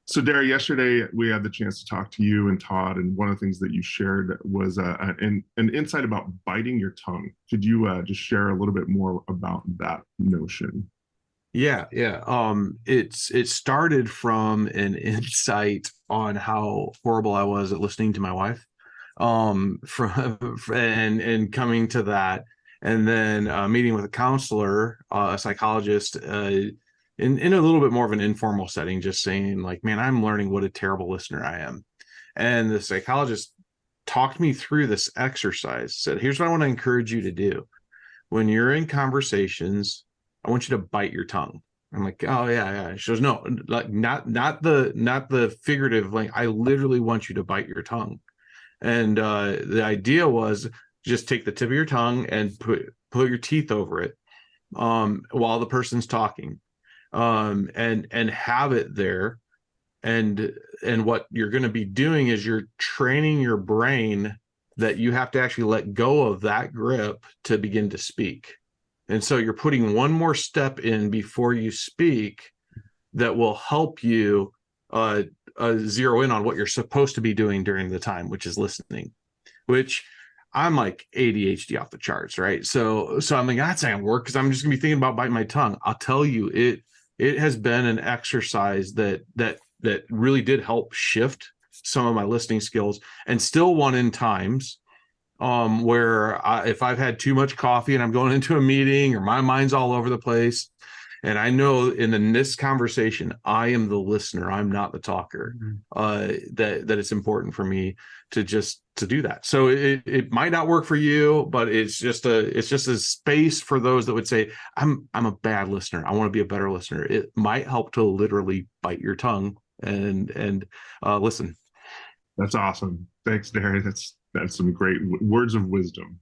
So, Derry, yesterday we had the chance to talk to you and Todd, and one of the things that you shared was an insight about biting your tongue. Could you just share a little bit more about that notion? Yeah. It started from an insight on how horrible I was at listening to my wife. And coming to that, and then meeting with a counselor, a psychologist, in a little bit more of an informal setting, just saying like, man, I'm learning what a terrible listener I am. And the psychologist talked me through this exercise. Said, here's what I want to encourage you to do when you're in conversations. I want you to bite your tongue. I'm like, oh yeah. She goes, no, like not the figurative. Like, I literally want you to bite your tongue. And the idea was just take the tip of your tongue and put your teeth over it while the person's talking, and have it there. And what you're going to be doing is you're training your brain that you have to actually let go of that grip to begin to speak. And so you're putting one more step in before you speak that will help you zero in on what you're supposed to be doing during the time, which is listening, which I'm like ADHD off the charts, right? So I'm like, that's not gonna work because I'm just gonna be thinking about biting my tongue. I'll tell you, it has been an exercise that really did help shift some of my listening skills, and still one in times if I've had too much coffee and I'm going into a meeting or my mind's all over the place, and I know in this conversation, I am the listener, I'm not the talker, that it's important for me to do that. So it might not work for you, but it's just a space for those that would say, I'm a bad listener, I want to be a better listener. It might help to literally bite your tongue and listen. That's awesome. Thanks, Derry. That's some great words of wisdom.